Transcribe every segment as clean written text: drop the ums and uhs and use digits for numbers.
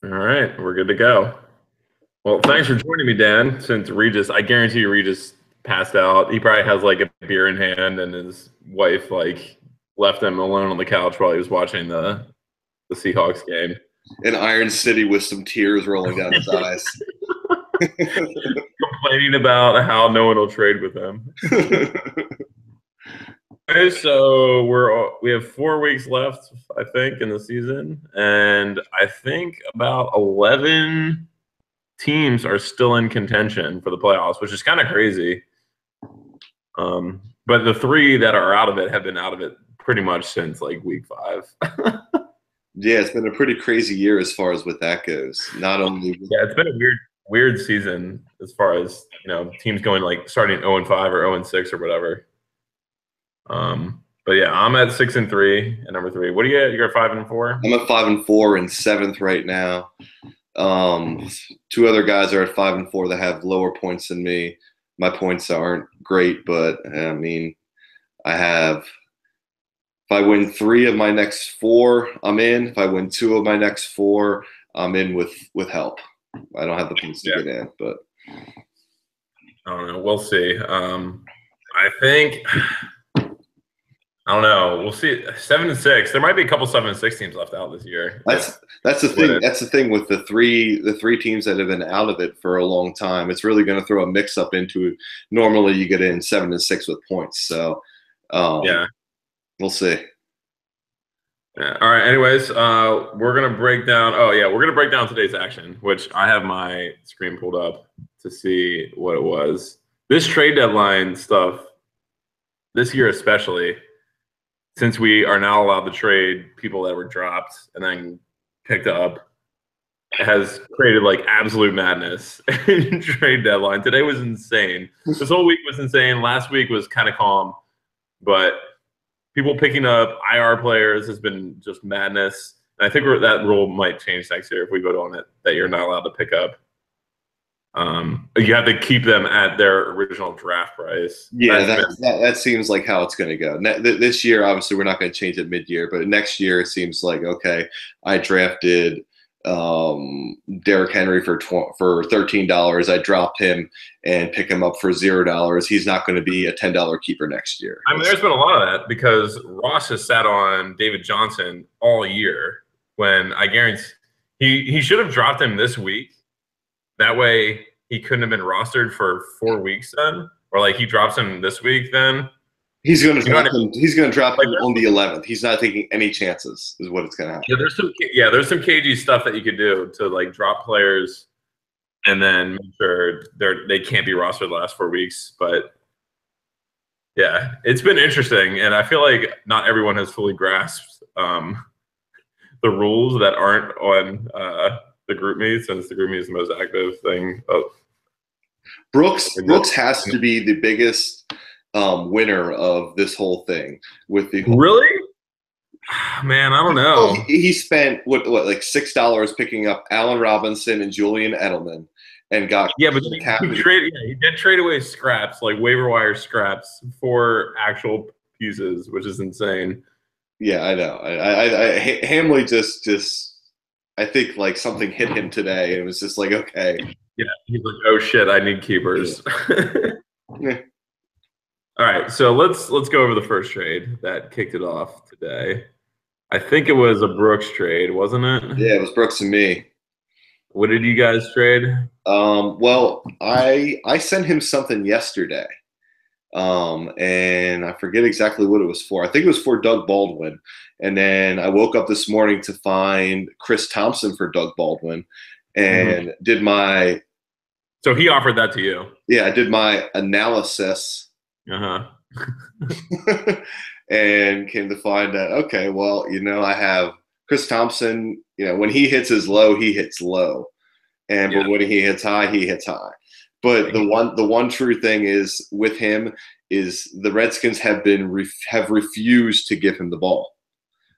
All right, we're good to go. Well, thanks for joining me, Dan. Since I guarantee you Regis passed out. He probably has like a beer in hand, and his wife like left him alone on the couch while he was watching the Seahawks game. In Iron City with some tears rolling down his eyes. Complaining about how no one will trade with him. Okay, so we have 4 weeks left, I think, in the season, and I think about 11 teams are still in contention for the playoffs, which is kind of crazy. But the 3 that are out of it have been out of it pretty much since like week 5. Yeah, it's been a pretty crazy year as far as what that goes. Not only it's been a weird season as far as teams going like starting 0-5 or 0-6 or whatever. But yeah, I'm at 6-3 at number 3. What do you at? You're at 5-4? I'm at 5-4 and 7th right now. 2 other guys are at 5-4 that have lower points than me. My points aren't great, but I mean, if I win 3 of my next 4, I'm in. If I win 2 of my next 4, I'm in with help. I don't have the points to get in, but I don't know. We'll see. I think. I don't know. We'll see. 7-6. There might be a couple 7-6 teams left out this year. That's the thing. That's the thing with the three teams that have been out of it for a long time. It's really going to throw a mix up into it. Normally, you get in 7-6 with points. So, yeah, we'll see. Yeah. All right. Anyways, we're gonna break down. Oh yeah, we're gonna break down today's action, which I have my screen pulled up to see what it was. This trade deadline stuff this year, especially. Since we are now allowed to trade people that were dropped and then picked up, it has created like absolute madness in trade deadline. Today was insane. This whole week was insane. Last week was kind of calm, but people picking up IR players has been just madness. And I think that rule might change next year if we vote on it, that you're not allowed to pick up. You have to keep them at their original draft price. Yeah, that seems like how it's going to go. This year, obviously, we're not going to change it mid-year, but next year it seems like, okay, I drafted Derrick Henry for $13. I dropped him and pick him up for $0. He's not going to be a $10 keeper next year. I mean, there's been a lot of that because Ross has sat on David Johnson all year. When I guarantee he should have dropped him this week. That way he couldn't have been rostered for 4 weeks then, or like he drops him this week then. He's going to drop him. He's going to drop him on the 11th. He's not taking any chances. Is what it's going to happen. Yeah, there's some cagey stuff that you could do to like drop players, and then make sure they can't be rostered the last 4 weeks. But yeah, it's been interesting, and I feel like not everyone has fully grasped the rules that aren't on the group me, since the group me is the most active thing. Brooks has to be the biggest winner of this whole thing. Really? Man, I don't know. He spent what like $6 picking up Allen Robinson and Julian Edelman, and got but he did trade away scraps, like waiver wire scraps, for actual pieces, which is insane. Yeah, I know. I Hamley just I think like something hit him today, and it was just like, okay. Yeah, he's like, oh shit, I need keepers. Yeah. All right, so let's go over the first trade that kicked it off today. I think it was a Brooks trade, wasn't it? Yeah, it was Brooks and me. What did you guys trade? Well, I sent him something yesterday. And I forget exactly what it was for. I think it was for Doug Baldwin. And then I woke up this morning to find Chris Thompson for Doug Baldwin, and did my. So he offered that to you? Yeah, I did my analysis. Uh-huh. And came to find that, okay, well, I have Chris Thompson, when he hits his low, he hits low. But when he hits high, he hits high. But the one true thing is with him is the Redskins have refused to give him the ball.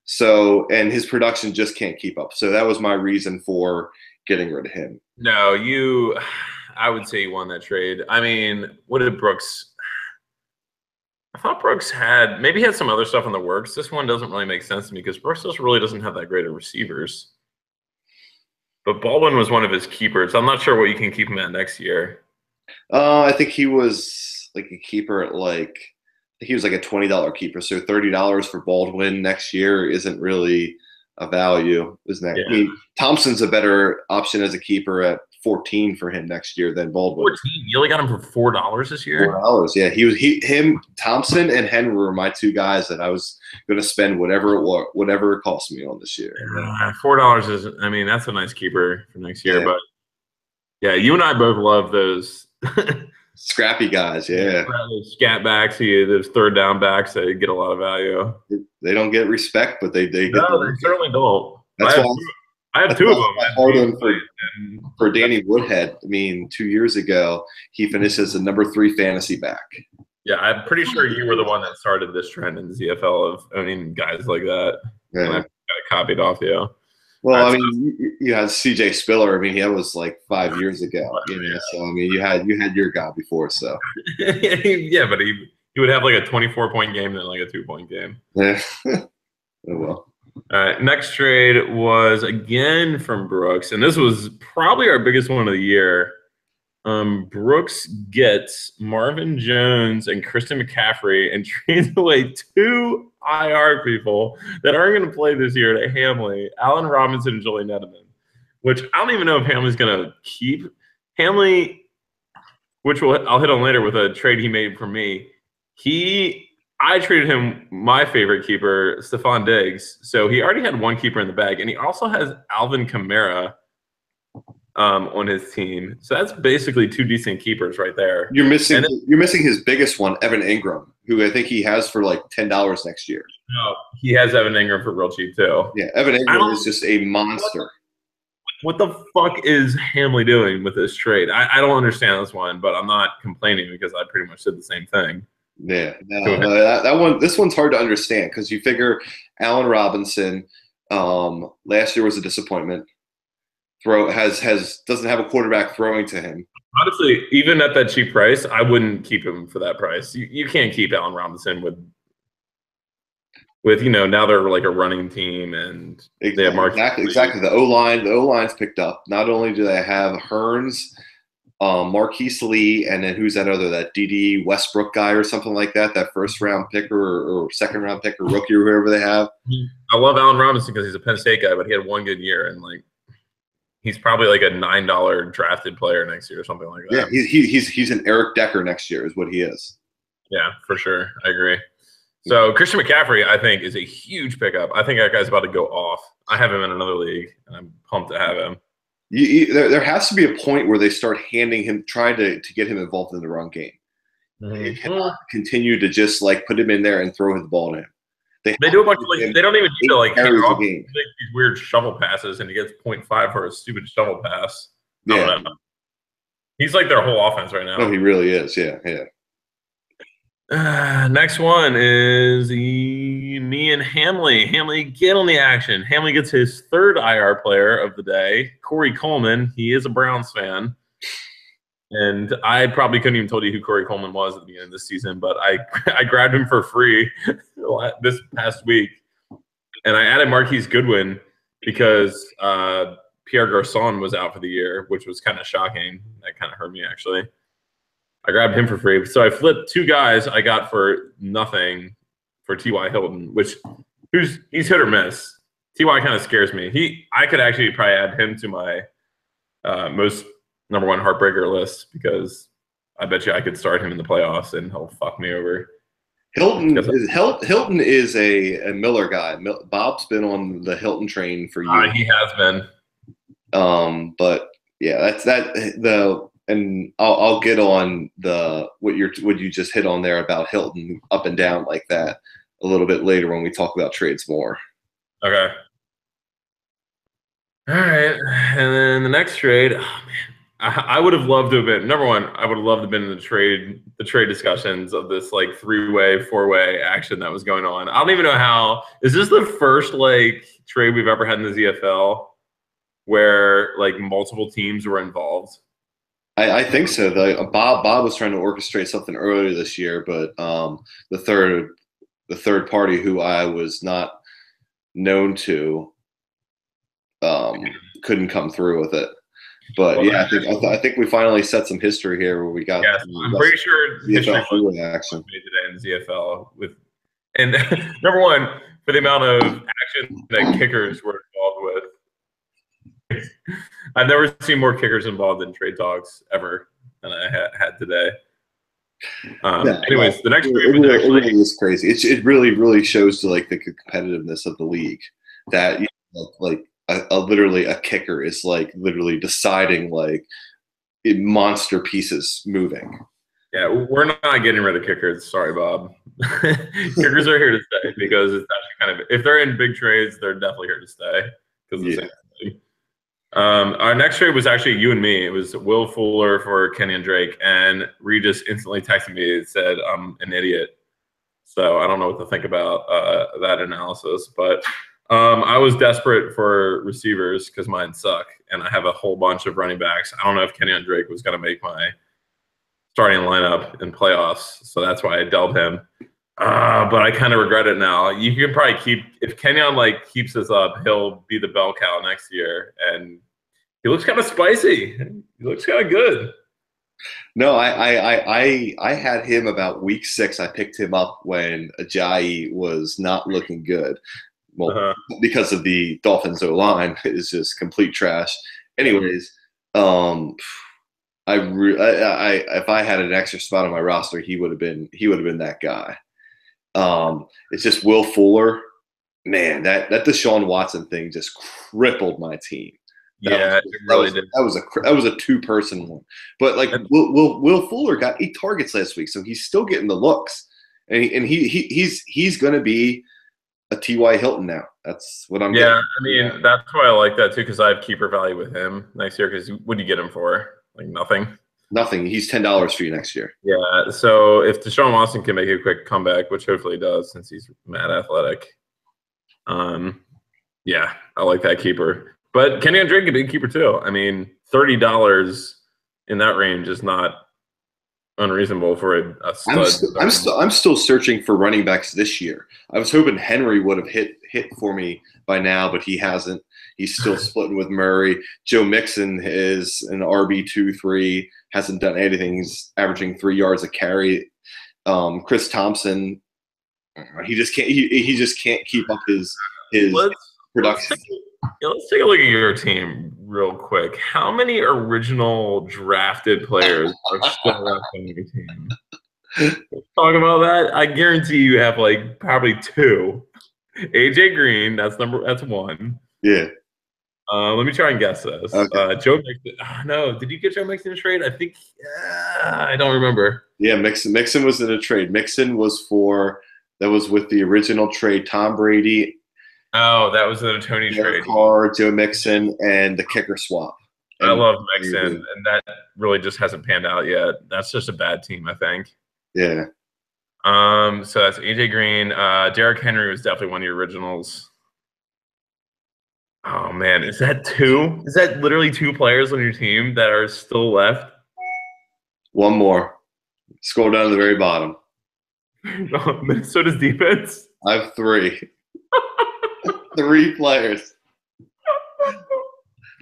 So, and his production just can't keep up. So that was my reason for getting rid of him. No, I would say you won that trade. I mean, what did Brooks? I thought Brooks had some other stuff in the works. This one doesn't really make sense to me because Brooks just really doesn't have that great of receivers. But Baldwin was one of his keepers. I'm not sure what you can keep him at next year. I think he was like a keeper at like I think he was like a $20 keeper. So $30 for Baldwin next year isn't really a value, isn't that? Yeah. I mean, Thompson's a better option as a keeper at 14 for him next year than Baldwin. 14. You only got him for $4 this year. $4, yeah. Him, Thompson, and Henry were my two guys that I was going to spend whatever it cost me on this year. $4 is, I mean, that's a nice keeper for next year. Yeah. But yeah, you and I both love those scrappy guys. Yeah, those scat backs, those third down backs. They get a lot of value. They don't get respect, but they get. No, they certainly don't. That's why I have two of them. Hard on for Danny Woodhead. I mean, 2 years ago, he finished as the number 3 fantasy back. Yeah, I'm pretty sure you were the one that started this trend in the ZFL of owning guys like that. Yeah. And I got it copied off you. Well, I mean, you had CJ Spiller. I mean, that was like 5 years ago. So I mean, you had your guy before. So yeah, but he would have like a 24-point game and then like a 2-point game. Yeah. Oh well. All right, next trade was again from Brooks, and this was probably our biggest one of the year. Brooks gets Marvin Jones and Christian McCaffrey and trades away 2 IR people that aren't going to play this year to Hamley, Allen Robinson and Julian Edelman, which I don't even know if Hamley's going to keep. Hamley, which I'll hit on later with a trade he made for me. I traded him my favorite keeper, Stephon Diggs. So he already had 1 keeper in the bag, and he also has Alvin Kamara on his team. So that's basically 2 decent keepers right there. You're missing his biggest one, Evan Ingram, who I think he has for like $10 next year. No, he has Evan Ingram for real cheap too. Yeah, Evan Ingram is just a monster. What the fuck is Hamley doing with this trade? I don't understand this one, but I'm not complaining because I pretty much did the same thing. Yeah, this one's hard to understand because you figure Allen Robinson last year was a disappointment. Doesn't have a quarterback throwing to him. Honestly, even at that cheap price, I wouldn't keep him for that price. You can't keep Allen Robinson with now they're like a running team and they have exactly. The O-line's picked up. Not only do they have Hearns, Marquise Lee, and then who's that other, that D.D. Westbrook guy or something like that, that first-round pick or second-round pick or rookie or whoever they have. I love Allen Robinson because he's a Penn State guy, but he had 1 good year, and like he's probably like a $9 drafted player next year or something like that. Yeah, he's an Eric Decker next year is what he is. Yeah, for sure. I agree. So Christian McCaffrey, I think, is a huge pickup. I think that guy's about to go off. I have him in another league, and I'm pumped to have him. There has to be a point where they start trying to get him involved in the run game. Mm-hmm. They cannot continue to just like put him in there and throw his ball to him. They do a bunch of they don't even need to like kick off these weird shovel passes, and he gets 0.5 for a stupid shovel pass. Yeah, he's like their whole offense right now. No, he really is. Yeah. Next one is me and Hamley. Hamley, get on the action. Hamley gets his 3rd IR player of the day, Corey Coleman. He is a Browns fan. And I probably couldn't even told you who Corey Coleman was at the beginning of this season, but I grabbed him for free this past week. And I added Marquise Goodwin because Pierre Garçon was out for the year, which was kind of shocking. That kind of hurt me, actually. I grabbed him for free. So I flipped 2 guys I got for nothing for T.Y. Hilton, which he's hit or miss. T.Y. kind of scares me. I could actually probably add him to my most number 1 heartbreaker list because I bet you I could start him in the playoffs and he'll fuck me over. Hilton is a Miller guy. Bob's been on the Hilton train for years. He has been. But yeah, and I'll get on what you just hit on there about Hilton up and down like that a little bit later when we talk about trades more. Okay. All right, and then the next trade. Oh man, I would have loved to have been number 1. I would have loved to have been in the trade discussions of this like 3-way, 4-way action that was going on. I don't even know how. Is this the first like trade we've ever had in the ZFL where like multiple teams were involved? I think so. Bob was trying to orchestrate something earlier this year, but the third party who I was not known to couldn't come through with it. But Well, yeah, I think we finally set some history here where we got. Yes, I'm pretty sure history was action made today in ZFL and number one for the amount of action that kickers were involved with. I've never seen more kickers involved in trade talks ever than I had today. Anyways, the next trade was actually really is crazy. It really shows to like the competitiveness of the league that literally a kicker is like literally deciding like monster pieces moving. Yeah, we're not getting rid of kickers. Sorry, Bob. Kickers are here to stay because it's actually kind of, if they're in big trades, they're definitely here to stay because of the same thing. Our next trade was actually you and me. It was Will Fuller for Kenyon Drake, and Reed just instantly texted me and said I'm an idiot. So I don't know what to think about that analysis, but I was desperate for receivers because mine suck, and I have a whole bunch of running backs. I don't know if Kenyon Drake was going to make my starting lineup in playoffs, so that's why I dealt him. But I kind of regret it now. You can probably keep, if Kenyon like keeps this up, he'll be the bell cow next year, and he looks kind of spicy. He looks kind of good. No, I had him about week 6. I picked him up when Ajayi was not looking good. Well, because of the Dolphins O-line is just complete trash. Anyways, if I had an extra spot on my roster, he would have been that guy. It's just Will Fuller, man. That Deshaun Watson thing just crippled my team. It really did. That was a 2-person one. But like Will Fuller got 8 targets last week, so he's still getting the looks, and he's going to be a T.Y. Hilton now. That's what I'm getting. I mean, that's why I like that too, because I have keeper value with him next year. Because what do you get him for? Like nothing. Nothing. He's $10 for you next year. Yeah. So if Deshaun Watson can make a quick comeback, which hopefully he does, since he's mad athletic, yeah, I like that keeper. But Kenyon Drake could be a keeper too. I mean, $30 in that range is not unreasonable for a stud. I'm still searching for running backs this year. I was hoping Henry would have hit for me by now, but he hasn't. He's still splitting with Murray. Joe Mixon is an RB2-3, hasn't done anything. He's averaging 3 yards a carry. Chris Thompson, he just can't keep up his production. Let's take a look at your team real quick. How many original drafted players are still left on your team? Let's talk about that. I guarantee you have like probably 2. AJ Green, that's 1. Yeah. Let me try and guess this. Okay. Joe Mixon. No, did you get Joe Mixon in a trade? I think I don't remember. Yeah, Mixon was in a trade. Mixon was with the original trade. Tom Brady. Oh, that was a Tony trade. Carr, Joe Mixon, and the kicker swap. I love Mixon, and that really just hasn't panned out yet. That's just a bad team, I think. Yeah. So that's AJ Green. Derrick Henry was definitely one of your originals. Oh man, is that 2? Is that literally 2 players on your team that are still left? One more. Scroll down to the very bottom. Minnesota's defense? I have 3. 3 players.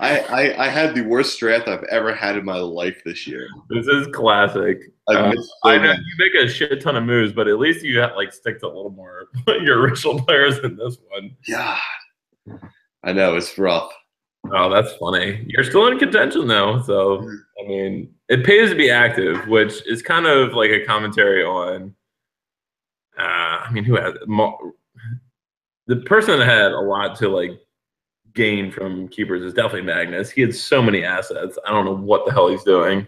I had the worst draft I've ever had in my life this year. This is classic. I know you make a shit ton of moves, but at least you have, like, stick to a little more your original players in this one. Yeah, I know it's rough. Oh, that's funny. You're still in contention though, so I mean, it pays to be active, which is kind of like a commentary on. I mean, who had the person that had a lot to like gain from keepers is definitely Magnus. He had so many assets. I don't know what the hell he's doing.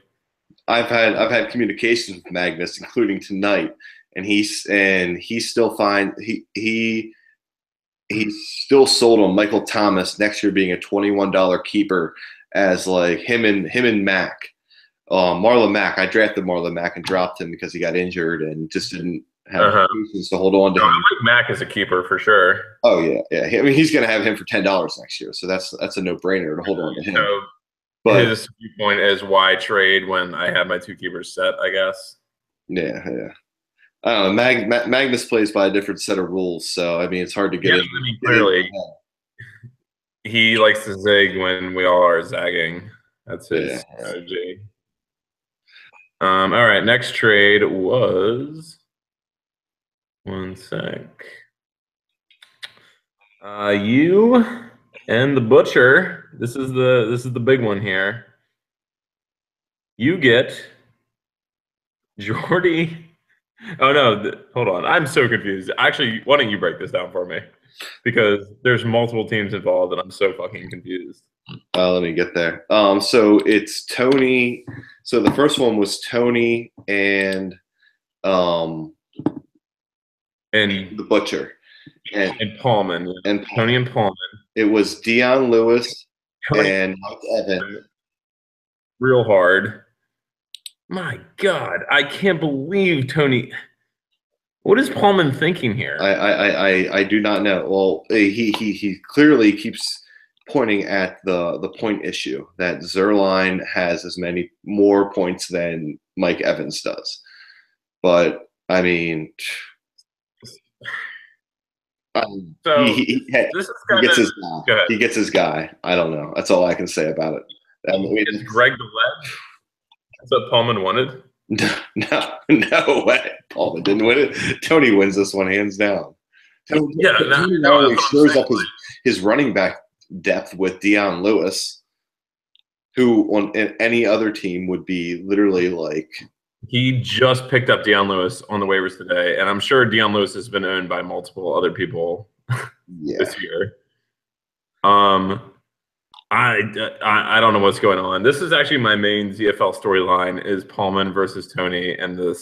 I've had communications with Magnus, including tonight, and he's still fine. He's still sold on Michael Thomas next year being a $21 keeper as like him and Mack. Marlon Mack. I drafted Marlon Mack and dropped him because he got injured and just didn't have patience to hold on to him. I like Mack as a keeper for sure. Oh yeah. I mean, he's going to have him for $10 next year, so that's a no-brainer to hold on to him. So but his viewpoint is why trade when I have my 2 keepers set, I guess. Yeah. I don't know. Magnus plays by a different set of rules, so I mean, it's hard to get in. I mean, clearly, He likes to zig when we all are zagging. That's his strategy. All right, next trade was one sec. You and the butcher. This is the big one here. You get Jordy. Oh no, hold on. I'm so confused. Actually, why don't you break this down for me? Because there's multiple teams involved and I'm so fucking confused. Let me get there. So it's Tony. So the first one was Tony and the butcher and Paulman. And Tony and Paulman. It was Dion Lewis and Mike Evans. Real hard. My God, I can't believe Tony. What is Paulman thinking here? I do not know. Well, he clearly keeps pointing at the point issue that Zerline has as many more points than Mike Evans does. But I mean, so he gets his guy. He gets his guy. I don't know. That's all I can say about it. Is Greg the leg? That's what Paulman wanted? No way. Paulman didn't win it. Tony wins this one hands down. Tony shows up his running back depth with Dion Lewis, who on any other team would be literally like. He just picked up Dion Lewis on the waivers today, and I'm sure Dion Lewis has been owned by multiple other people this year. I don't know what's going on. This is actually my main ZFL storyline: is Paulman versus Tony and the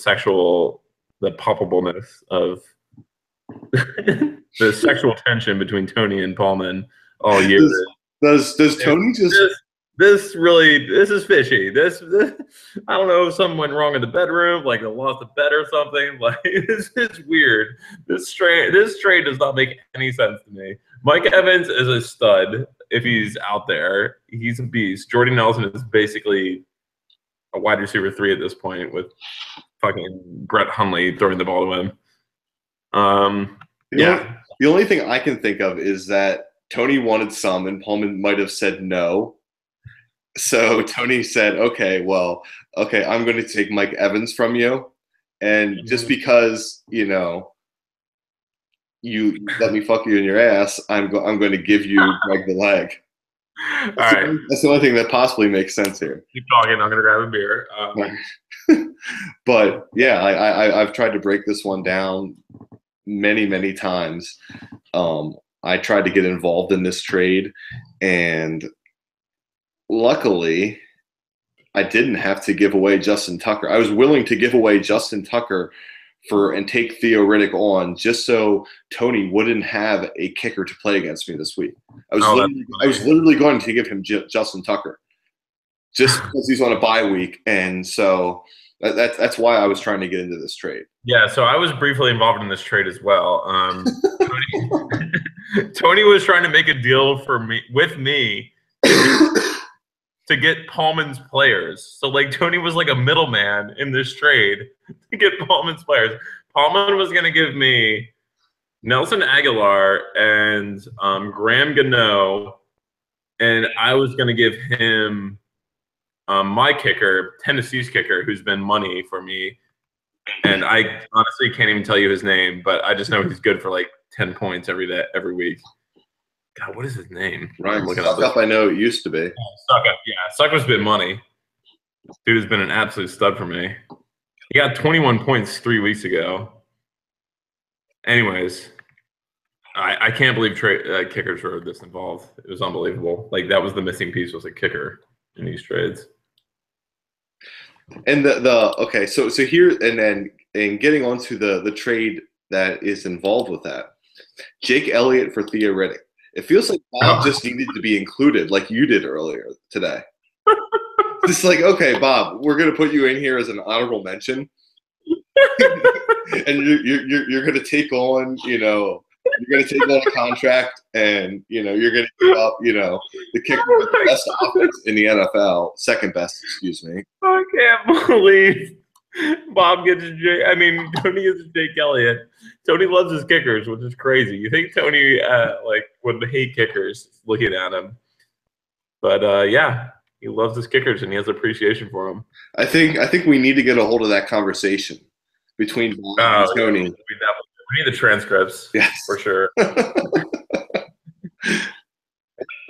palpableness of the sexual tension between Tony and Paulman all year. Does Tony just? This is fishy. This I don't know if something went wrong in the bedroom, like they lost a bet or something. Like this is weird. This trade does not make any sense to me. Mike Evans is a stud if he's out there. He's a beast. Jordy Nelson is basically a wide receiver 3 at this point with fucking Brett Hundley throwing the ball to him. The only thing I can think of is that Tony wanted some and Paulman might have said no. So Tony said, okay, I'm going to take Mike Evans from you. And just because, you let me fuck you in your ass, I'm going to give you Greg the leg. All right. That's the only thing that possibly makes sense here. Keep talking. I'm going to grab a beer. But yeah, I've tried to break this one down many, many times. I tried to get involved in this trade, and luckily, I didn't have to give away Justin Tucker. I was willing to give away Justin Tucker and take Theo Riddick on just so Tony wouldn't have a kicker to play against me this week. I was literally going to give him Justin Tucker just because he's on a bye week, and so that's why I was trying to get into this trade. Yeah, so I was briefly involved in this trade as well. Tony was trying to make a deal with me. To get Paulman's players. So, Tony was like a middleman in this trade to get Paulman's players. Paulman was going to give me Nelson Aguilar and Graham Gano, and I was going to give him my kicker, Tennessee's kicker, who's been money for me. And I honestly can't even tell you his name, but I just know he's good for 10 points every week. God, what is his name? Ryan Suckup, I know it used to be. Suckup, yeah. Suckup's been money. Dude has been an absolute stud for me. He got 21 points 3 weeks ago. Anyways, I can't believe kickers were this involved. It was unbelievable. That was the missing piece, was a kicker in these trades. And okay, so here and getting onto the trade that is involved with that, Jake Elliott for Theo Riddick. It feels like Bob just needed to be included, like you did earlier today. Just okay, Bob, we're gonna put you in here as an honorable mention, and you're gonna take on, a contract, and you're gonna give up, the kicker with the best offense in the NFL, second best, excuse me. I can't believe Bob gets Jay. I mean, Tony gets Jake Elliott. Tony loves his kickers, which is crazy. You think Tony like would hate kickers looking at him, but yeah, he loves his kickers and he has appreciation for them. I think we need to get a hold of that conversation between Bob and Yeah, Tony. we need the transcripts Yes. for sure.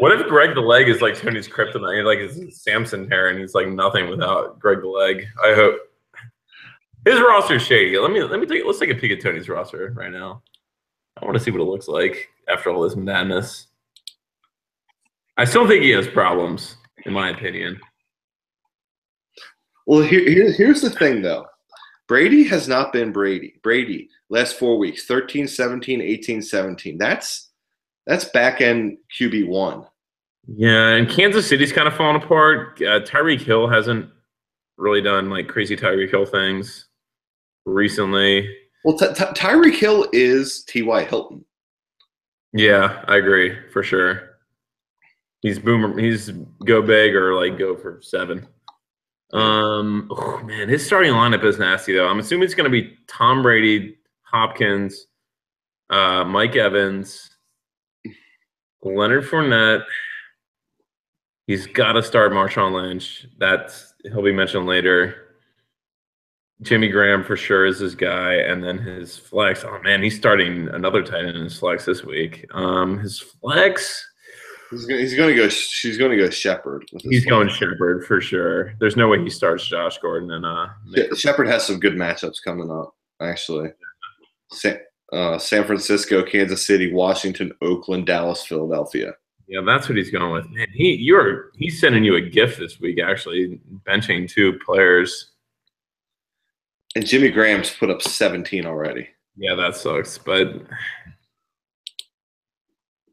What if Greg the Leg is like Tony's kryptonite, like his Samson hair, and he's like nothing without Greg the Leg? I hope his roster's shady. Let's take a peek at Tony's roster right now. I want to see what it looks like after all this madness. I still think he has problems, in my opinion. Well, here's the thing, though. Brady has not been Brady. Brady, last 4 weeks, 13, 17, 18, 17. That's back end QB1. Yeah, and Kansas City's kind of falling apart. Tyreek Hill hasn't really done like crazy Tyreek Hill things recently. Well, Tyreek Hill is T.Y. Hilton. Yeah, I agree for sure. He's boomer. He's go big or like go for 7. Oh man, his starting lineup is nasty though. I'm assuming it's going to be Tom Brady, Hopkins, Mike Evans, Leonard Fournette. He's got to start Marshawn Lynch. He'll be mentioned later. Jimmy Graham for sure is his guy, and then his flex. Oh man, he's starting another tight end in his flex this week. His flex. He's going to go. She's going to go Shepard. He's going Shepard for sure. There's no way he starts Josh Gordon and Shepard has some good matchups coming up. Actually, San Francisco, Kansas City, Washington, Oakland, Dallas, Philadelphia. Yeah, that's what he's going with. Man, he's sending you a gift this week. Actually, benching 2 players. And Jimmy Graham's put up 17 already. Yeah, that sucks. But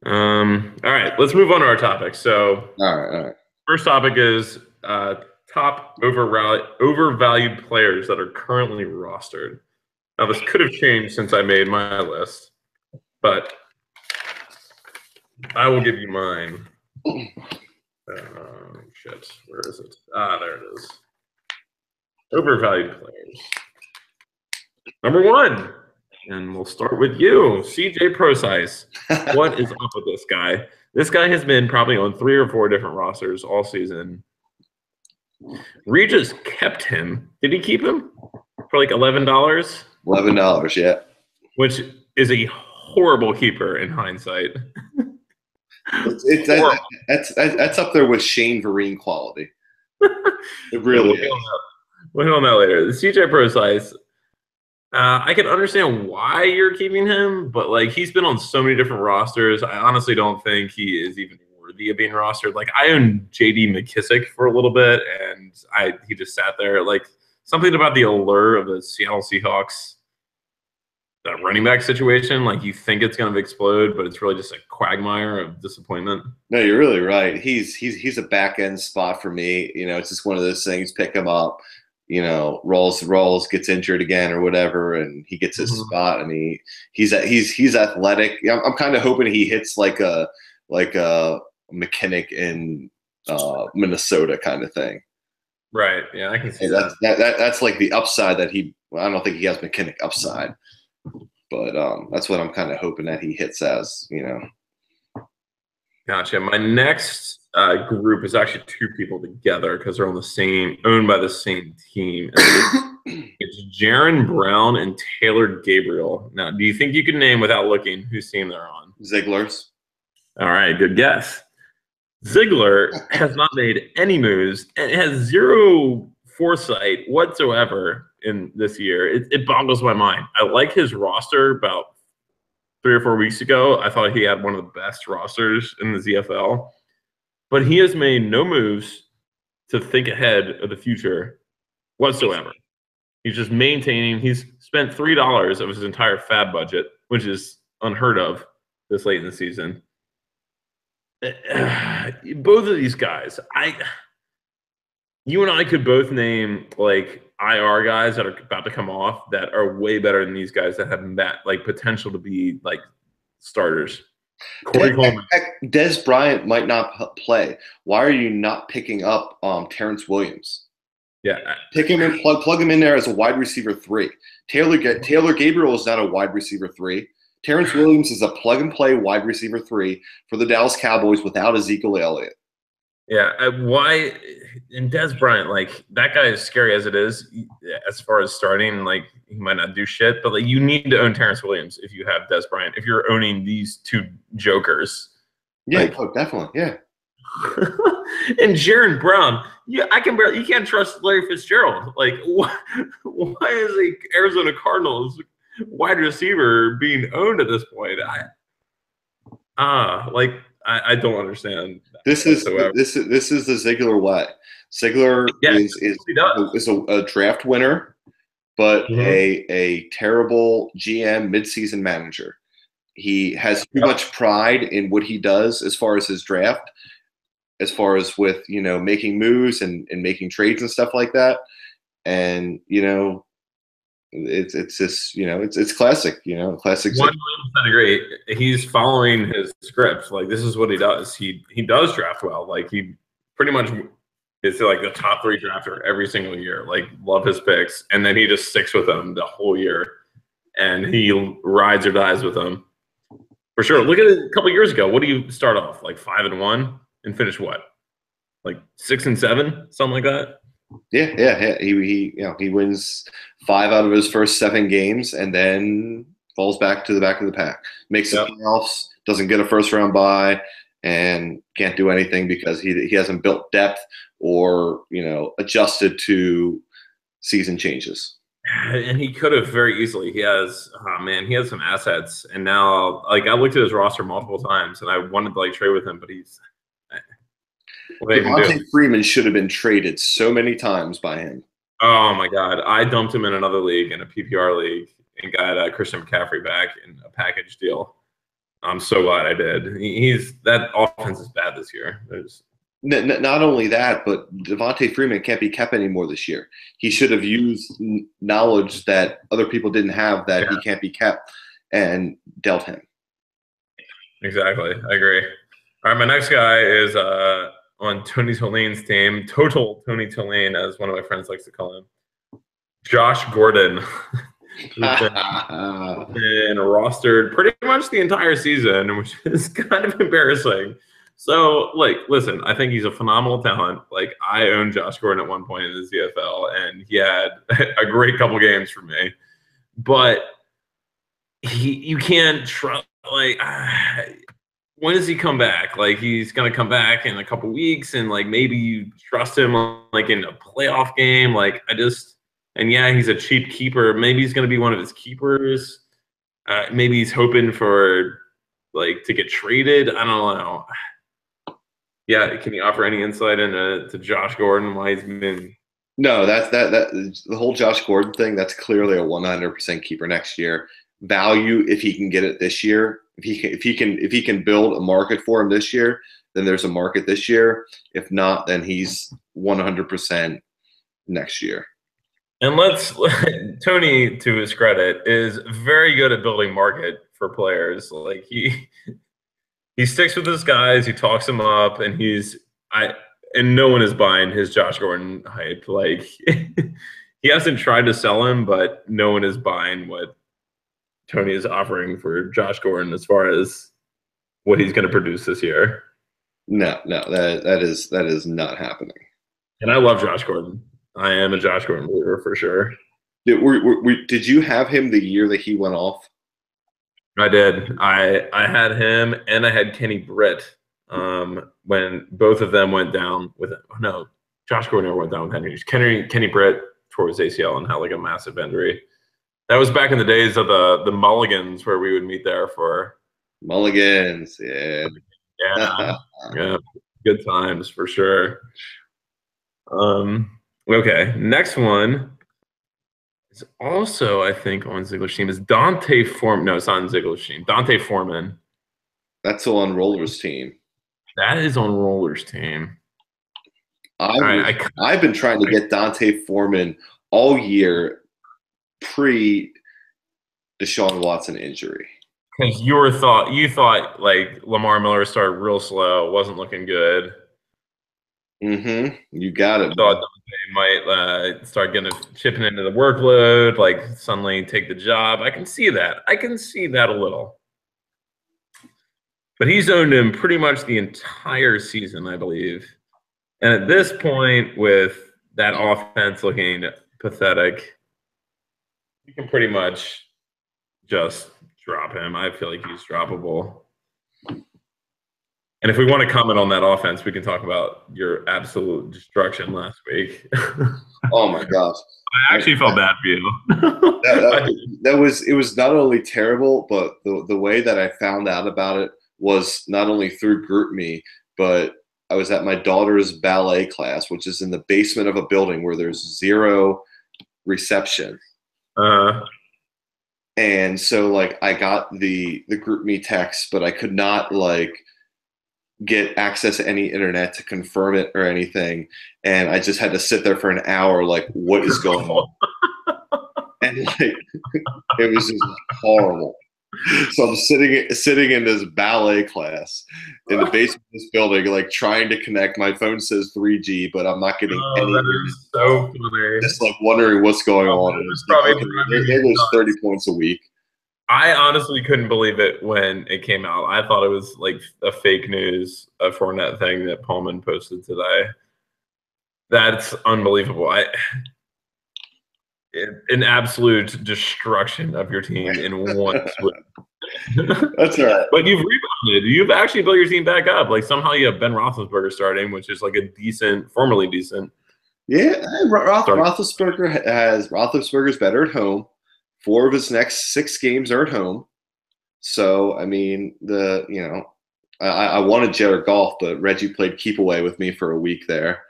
all right, let's move on to our topic. So, all right. First topic is top overvalued players that are currently rostered. Now, this could have changed since I made my list, but I will give you mine. Shit, where is it? There it is. Overvalued players. Number 1, and we'll start with you, CJ Procise. What is up with this guy? This guy has been probably on 3 or 4 different rosters all season. Regis kept him. Did he keep him for like $11? $11, yeah. Which is a horrible keeper in hindsight. That's up there with Shane Vereen quality. It really is. We'll hit on that later. The CJ Procise. I can understand why you're keeping him, but like he's been on so many different rosters. I honestly don't think he is even worthy of being rostered. Like I owned JD McKissick for a little bit, and he just sat there. Like something about the allure of the Seattle Seahawks, that running back situation. Like you think it's going to explode, but it's really just a quagmire of disappointment. No, you're really right. He's a back end spot for me. You know, it's just one of those things. Pick him up. You know, Rawls gets injured again or whatever, and he gets his spot. I mean, he's athletic. I'm kind of hoping he hits like a McKinnick in Minnesota kind of thing. Right. Yeah, I can see that. That's like the upside that I don't think he has McKinnick upside, but that's what I'm kind of hoping that he hits as. You know. Gotcha. My next group is actually 2 people together because they're owned by the same team. It's Jaron Brown and Taylor Gabriel. Now, do you think you can name without looking whose team they're on? Ziegler's. All right, good guess. Ziegler has not made any moves and has 0 foresight whatsoever in this year. It boggles my mind. I like his roster about 3 or 4 weeks ago. I thought he had one of the best rosters in the ZFL. But he has made no moves to think ahead of the future whatsoever. He's just maintaining. He's spent $3 of his entire fab budget, which is unheard of this late in the season. Both of these guys, you and I could both name like IR guys that are about to come off that are way better than these guys that have like potential to be like starters. Corey Coleman. Des Bryant might not play. Why are you not picking up Terrence Williams? Yeah. Pick him and plug him in there as a wide receiver 3. Taylor Gabriel is not a wide receiver 3. Terrence Williams is a plug and play wide receiver 3 for the Dallas Cowboys without Ezekiel Elliott. Yeah, why? And Des Bryant, like that guy is scary as it is, as far as starting. Like he might not do shit, but like you need to own Terrence Williams if you have Des Bryant. If you're owning these two jokers, yeah, like, definitely, yeah. and Jaron Brown, yeah, you can't trust Larry Fitzgerald. Like, why is the Arizona Cardinals wide receiver being owned at this point? I don't understand. This is the Ziegler way. Ziegler is a draft winner, but a terrible GM, midseason manager. He has too much pride in what he does as far as his draft, as far as with making moves and making trades and stuff like that. And it's just it's classic, classic. 1,000,000% agree. He's following his script. Like this is what he does. He does draft well. Like he pretty much is like the top 3 drafter every single year. Like love his picks, and then he just sticks with them the whole year, and he rides or dies with them for sure. Look at it a couple years ago. What do you start off like 5-1 and finish what, like 6-7, something like that? Yeah. He wins 5 out of his first 7 games, and then falls back to the back of the pack. Makes the playoffs, doesn't get a first round bye, and can't do anything because he hasn't built depth or adjusted to season changes. And he could have very easily. He has some assets, and now like I looked at his roster multiple times, and I wanted to like trade with him, but he's. Devontae Freeman should have been traded so many times by him. Oh my God, I dumped him in another league, in a PPR league, and got Christian McCaffrey back in a package deal. I'm so glad I did. That offense is bad this year. Not only that, but Devontae Freeman can't be kept anymore this year. He should have used knowledge that other people didn't have that he can't be kept, and dealt him. Exactly, I agree. All right, my next guy is on Tony Tulline's team, Total Tony Tulline, as one of my friends likes to call him, Josh Gordon. Who's been rostered pretty much the entire season, which is kind of embarrassing. So, like, listen, I think he's a phenomenal talent. Like, I owned Josh Gordon at one point in the ZFL, and he had a great couple games for me. But you can't trust, like, when does he come back? Like, he's going to come back in a couple weeks, and, like, maybe you trust him, like, in a playoff game. Like, and yeah, he's a cheap keeper. Maybe he's going to be one of his keepers. Maybe he's hoping for, like, to get traded. I don't know. Yeah, can you offer any insight into Josh Gordon, why he's been? No, that the whole Josh Gordon thing. That's clearly a 100% keeper next year. Value if he can get it this year. If he can build a market for him this year, then there's a market this year. If not, then he's 100% next year. And Tony, to his credit, is very good at building market for players. Like he sticks with his guys, he talks them up, and and no one is buying his Josh Gordon hype. Like he hasn't tried to sell him, but no one is buying what Tony is offering for Josh Gordon as far as what he's going to produce this year. No, that is not happening. And I love Josh Gordon. I am a Josh Gordon believer for sure. Did you have him the year that he went off? I did. I had him, and I had Kenny Britt when both of them went down with – no, Josh Gordon never went down with Henry. Kenny Britt tore his ACL and had like a massive injury. That was back in the days of the Mulligans, where we would meet there for – Mulligans, yeah. Yeah, good times for sure. Okay, next one is also, I think, on Ziegler's team is Dante Foreman. No, it's not on Ziegler's team. Dante Foreman. That's on Roller's team. That is on Roller's team. I've been trying to get Dante Foreman all year pre Deshaun Watson injury. Because you thought like Lamar Miller started real slow, wasn't looking good. You got it, Thought man. they might start getting chipping into the workload, like suddenly take the job. I can see that. I can see that a little. But he's owned him pretty much the entire season, I believe. And at this point, with that offense looking pathetic, you can pretty much just drop him. I feel like he's droppable. And if we want to comment on that offense, we can talk about your absolute destruction last week. Oh my gosh. I actually felt bad for you. That was, it was not only terrible, but the way that I found out about it was not only through GroupMe, but I was at my daughter's ballet class, which is in the basement of a building where there's zero reception. And so like I got the GroupMe text, but I could not like get access to any internet to confirm it or anything. And I just had to sit there for an hour, like, what is going on? And like, it was just horrible. So I'm sitting in this ballet class in the basement of this building, like trying to connect. My phone says 3G, but I'm not getting any. That is so funny. Just like wondering what's going on. It was probably there goes 30 points a week. I honestly couldn't believe it when it came out. I thought it was like a fake news, a Fournette thing that Pullman posted today. That's unbelievable. An absolute destruction of your team in one swing. That's all right. But you've rebounded. You've actually built your team back up. Like somehow you have Ben Roethlisberger starting, which is like a decent, formerly decent. Yeah, Roethlisberger's better at home. 4 of his next 6 games are at home. So I mean, I wanted Jared Goff, but Reggie played keep away with me for a week there.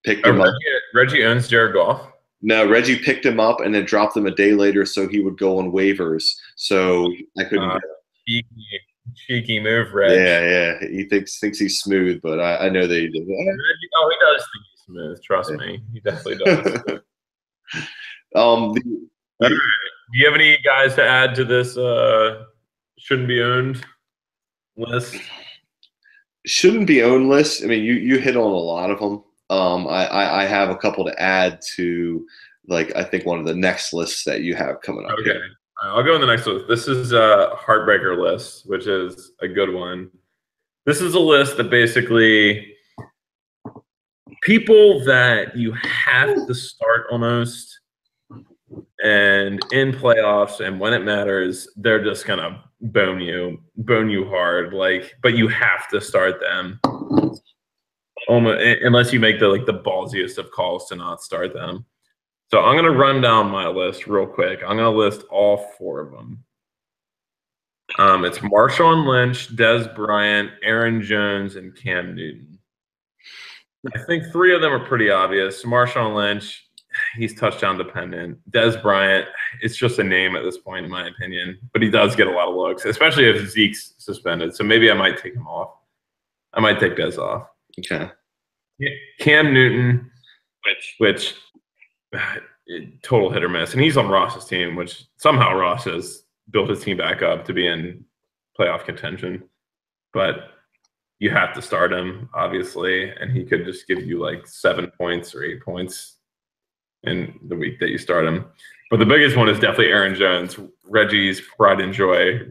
Picked him up. Reggie owns Jared Goff. No, Reggie picked him up and then dropped him a day later, so he would go on waivers. So I couldn't. Cheeky move, Reg. Yeah. He thinks he's smooth, but I know that he doesn't. He does think he's smooth. Trust me, he definitely does. Do you have any guys to add to this shouldn't be owned list? Shouldn't be owned list. I mean, you hit on a lot of them. I have a couple to add to, like, I think one of the next lists that you have coming up. Okay. I'll go on the next list. This is a heartbreaker list, which is a good one. This is a list that basically people that you have to start almost, and in playoffs and when it matters, they're just gonna bone you hard. Like, but you have to start them, unless you make the ballsiest of calls to not start them. So I'm gonna run down my list real quick. I'm gonna list all 4 of them. It's Marshawn Lynch, Dez Bryant, Aaron Jones, and Cam Newton. I think 3 of them are pretty obvious. Marshawn Lynch, he's touchdown dependent. Dez Bryant, it's just a name at this point, in my opinion. But he does get a lot of looks, especially if Zeke's suspended. So maybe I might take him off. I might take Dez off. Okay. Cam Newton, which total hit or miss. And he's on Ross's team, which somehow Ross has built his team back up to be in playoff contention. But you have to start him, obviously. And he could just give you like 7 points or 8 points in the week that you start him. But the biggest one is definitely Aaron Jones. Reggie's pride and joy,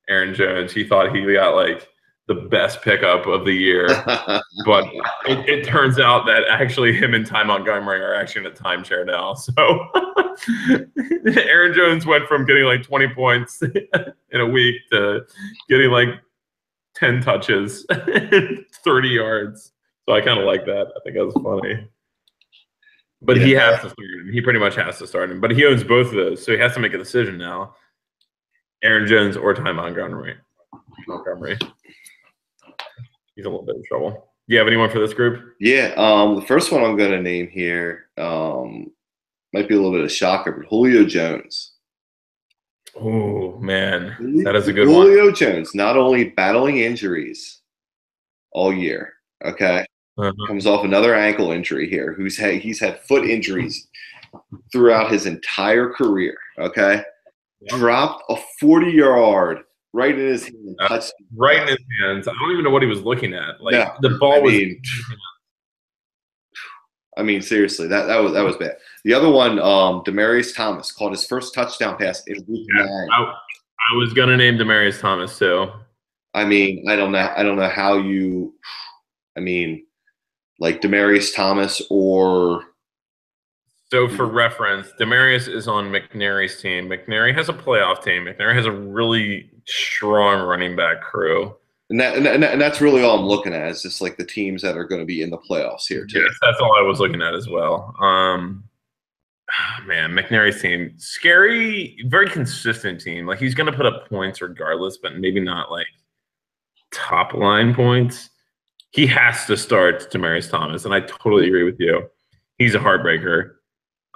Aaron Jones. He thought he got like the best pickup of the year. But it turns out that actually him and Ty Montgomery are actually in a timeshare now. So Aaron Jones went from getting like 20 points in a week to getting like 10 touches, 30 yards. So I kind of like that. I think that was funny. But he has to start him. He pretty much has to start him. But he owns both of those, so he has to make a decision now. Aaron Jones or Ty Montgomery. He's a little bit in trouble. Do you have anyone for this group? Yeah. The first one I'm going to name here might be a little bit of a shocker, but Julio Jones. Oh, man. That is a good one. Julio Jones, not only battling injuries all year, okay? Comes off another ankle injury here. He's had foot injuries throughout his entire career, okay? Dropped a 40-yard right in his hands. Right in his hands. I don't even know what he was looking at. Like, the ball was I mean, seriously, that was bad. The other one, Demaryius Thomas caught his first touchdown pass in week 9. I was gonna name Demaryius Thomas too. I mean, I don't know how you. I mean, like Demaryius Thomas or. So for reference, Demaryius is on McNary's team. McNary has a playoff team. McNary has a really strong running back crew. And that's really all I'm looking at is just like the teams that are going to be in the playoffs here too. Yes, that's all I was looking at as well. Man, McNary's team, scary, very consistent team. Like he's going to put up points regardless, but maybe not like top line points. He has to start Demaryius Thomas, and I totally agree with you. He's a heartbreaker.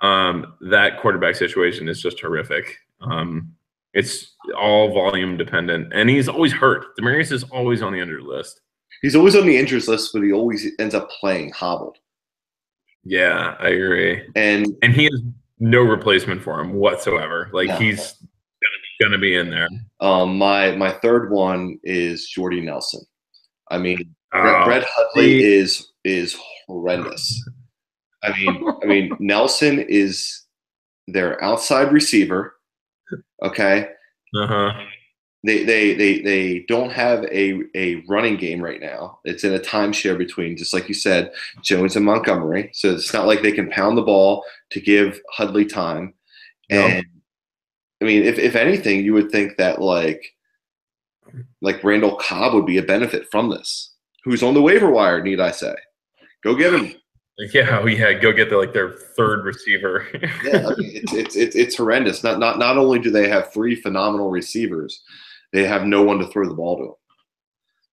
That quarterback situation is just horrific. It's all volume dependent, and he's always hurt. Demaryius is always on the injured list. He's always on the injured list, but he always ends up playing hobbled. Yeah, I agree. And he has no replacement for him whatsoever. Like he's gonna be in there. My third one is Jordy Nelson. I mean, Brett Hundley is horrendous. I mean, Nelson is their outside receiver. Okay. They don't have a running game right now. It's in a timeshare between, just like you said, Jones and Montgomery. So it's not like they can pound the ball to give Hundley time. And I mean, if anything, you would think that like Randall Cobb would be a benefit from this. Who's on the waiver wire? Need I say? Go get him. Yeah, go get their third receiver. Yeah, I mean, it's horrendous. Not only do they have 3 phenomenal receivers, they have no one to throw the ball to.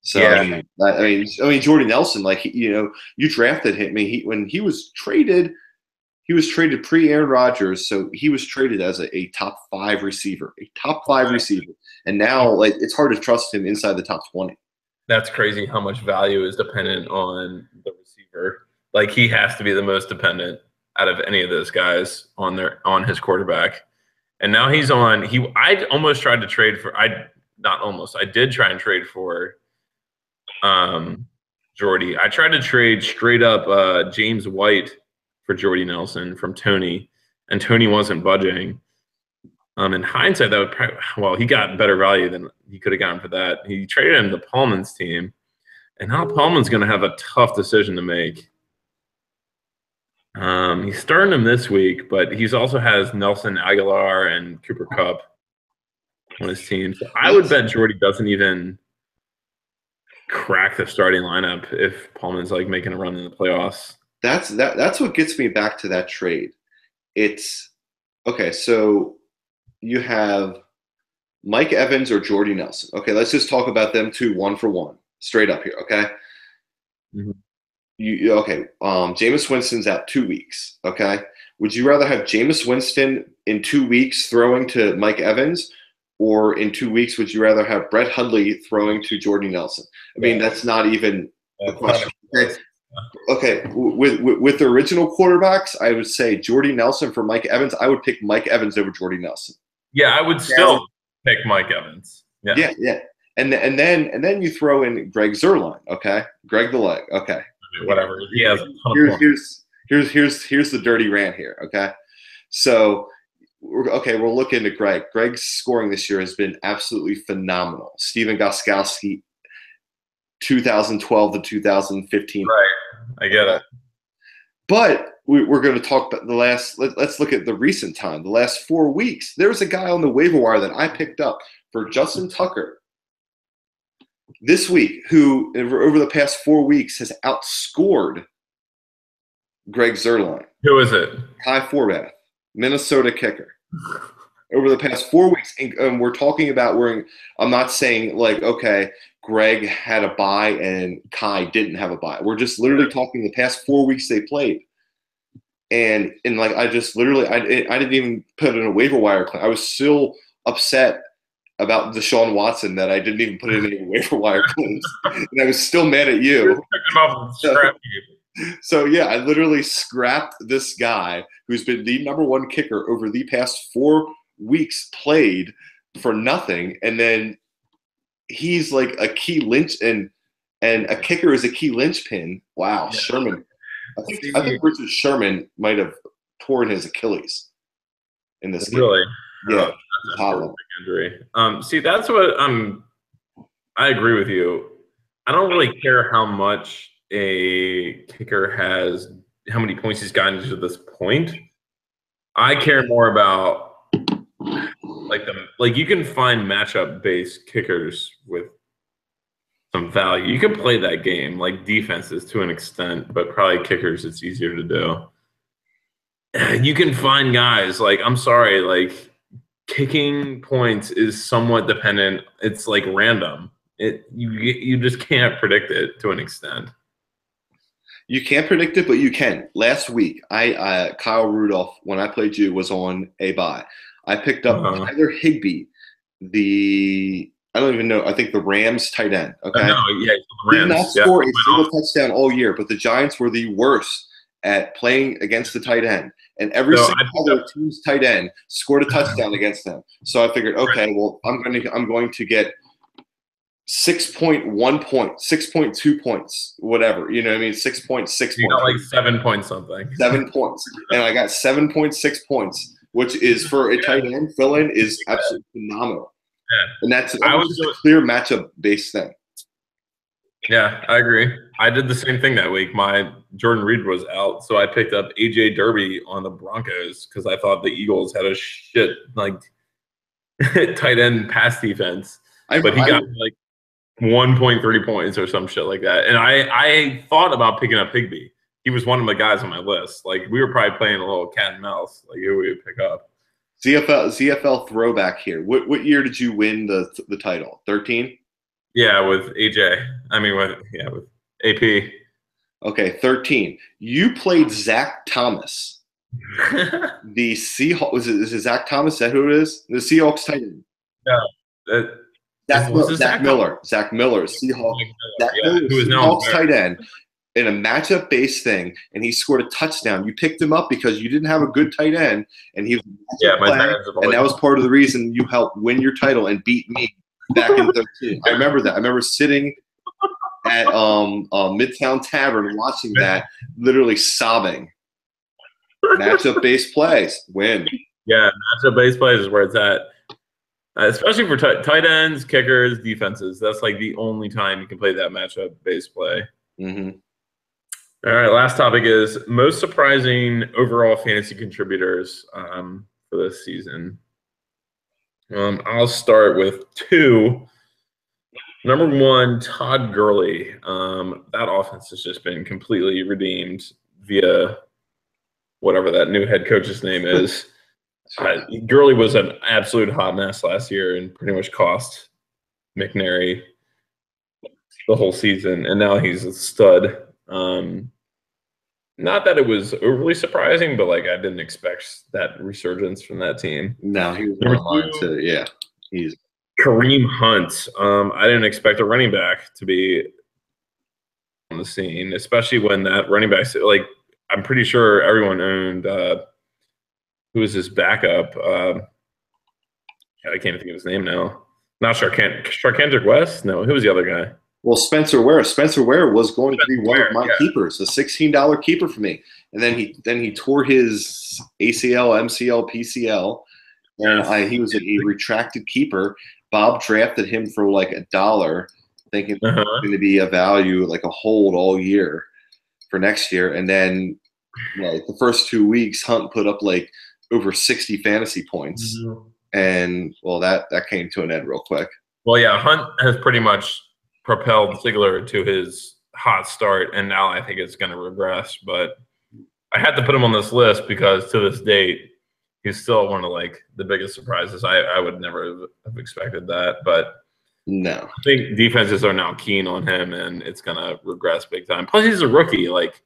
So yeah. I mean, Jordy Nelson, like you drafted him. I mean, when he was traded pre-Aaron Rodgers, so he was traded as a top 5 receiver, and now like it's hard to trust him inside the top 20. That's crazy how much value is dependent on the receiver. Like he has to be the most dependent out of any of those guys on his quarterback. And now he's on. I almost tried to trade for. I did try and trade for Jordy. I tried to trade straight up James White for Jordy Nelson from Tony, and Tony wasn't budging. In hindsight, that would probably, he got better value than he could have gotten for that. He traded him to Pullman's team, and now Pullman's going to have a tough decision to make. He's starting him this week, but he's also has Nelson Aguilar and Cooper Kupp on his team. So I would bet Jordy doesn't even crack the starting lineup if Pullman's like making a run in the playoffs. That's what gets me back to that trade. It's okay. So you have Mike Evans or Jordy Nelson. Okay, let's just talk about them two one for one, straight up here. Okay. Mm-hmm. Jameis Winston's at 2 weeks. Okay. Would you rather have Jameis Winston in 2 weeks throwing to Mike Evans, or in 2 weeks would you rather have Brett Hundley throwing to Jordy Nelson? I mean, that's not even a question. Okay. With the original quarterbacks, I would say Jordy Nelson for Mike Evans. I would pick Mike Evans over Jordy Nelson. Yeah, I would still pick Mike Evans. Yeah. And then you throw in Greg Zuerlein. Okay. Greg the Leg. Okay. Whatever. He has here's the dirty rant here. Okay, so we'll look into Greg. Greg's scoring this year has been absolutely phenomenal. Steven Gostkowski, 2012 to 2015. Right, I get it. But we're going to talk about the last. Let's look at the recent time. The last 4 weeks, there was a guy on the waiver wire that I picked up for Justin Tucker this week, who over the past 4 weeks has outscored Greg Zuerlein. Who is it? Kai Forbath, Minnesota kicker. Over the past 4 weeks, and we're talking about I'm not saying like, okay, Greg had a bye and Kai didn't have a bye. We're just literally talking the past 4 weeks they played. And like I didn't even put in a waiver wire claim. I was still upset about Deshaun Watson that I didn't even put in any waiver wire claims, and I was still mad at you. So yeah, I literally scrapped this guy who's been the #1 kicker over the past 4 weeks played for nothing, and then he's like a key lynch, and a kicker is a key linchpin. Wow, yeah. Sherman. I think Richard Sherman might have torn his Achilles in this game. Really? Yeah, That's a horrific injury. See, that's what I agree with you. I don't really care how much a kicker has, how many points he's gotten to this point. I care more about like you can find matchup based kickers with some value. You can play that game like defenses to an extent, but probably kickers it's easier to do. You can find guys like I'm sorry, like kicking points is somewhat dependent. It's like random. You just can't predict it to an extent. You can't predict it, but you can. Last week, Kyle Rudolph, when I played you, was on a bye. I picked up Tyler Higbee, I don't even know. I think the Rams tight end. Okay. No, yeah, the Rams. Did not score a single touchdown all year, but the Giants were the worst at playing against the tight end. And every single other team's tight end scored a touchdown against them. So I figured, okay, well, I'm going to get 6.1 points, 6.2 points, whatever. You know what I mean? 6.6 points. You got like 7 point something. 7 points. And I got 7.6 points, which is for a tight end fill-in is absolutely phenomenal. Yeah. And that's a clear matchup-based thing. Yeah, I agree. I did the same thing that week. My Jordan Reed was out, so I picked up A.J. Derby on the Broncos because I thought the Eagles had a shit like tight end pass defense. But he got like 1.3 points or some shit like that. And I thought about picking up Higbee. He was one of the guys on my list. Like we were probably playing a little cat and mouse, like who we would pick up. ZFL throwback here. What year did you win the title? 13? Yeah, with AJ. I mean, with AP. Okay, 13. You played Zach Thomas. The Seahawks. Is it Zach Thomas? Is that who it is? The Seahawks tight end. Yeah. Zach Miller. Zach Miller. Seahawks. Zach Miller, Seahawks tight end. In a matchup-based thing, and he scored a touchdown. You picked him up because you didn't have a good tight end, and he was and that was part of the reason you helped win your title and beat me back in 13. I remember that. I remember sitting at Midtown Tavern watching that, literally sobbing. Matchup-based plays win. Yeah, matchup-based plays is where it's at. Especially for tight ends, kickers, defenses. That's like the only time you can play that matchup-based play. Mm-hmm. All right, last topic is most surprising overall fantasy contributors for this season. I'll start with 2. Number 1, Todd Gurley. That offense has just been completely redeemed via whatever that new head coach's name is. Gurley was an absolute hot mess last year and pretty much cost McNary the whole season, and now he's a stud. Not that it was overly surprising, but like I didn't expect that resurgence from that team. No, he was online too. Yeah, he's Kareem Hunt. I didn't expect a running back to be on the scene, especially when that running back, like I'm pretty sure everyone owned who was his backup. I can't think of his name now. Not Sharkhandrick West. No, who was the other guy? Well, Spencer Ware. Spencer Ware was going to be one of my keepers, a $16 keeper for me, and then he tore his ACL, MCL, PCL, and he was a retracted keeper. Bob drafted him for like $1, thinking he was going to be a value, like a hold all year for next year, and then like the first 2 weeks, Hunt put up like over 60 fantasy points, and well, that came to an end real quick. Well, yeah, Hunt has pretty much propelled Ziegler to his hot start, and now I think it's going to regress. But I had to put him on this list because to this date, he's still one of like the biggest surprises. I would never have expected that, but no, I think defenses are now keen on him, and it's going to regress big time. Plus, he's a rookie, like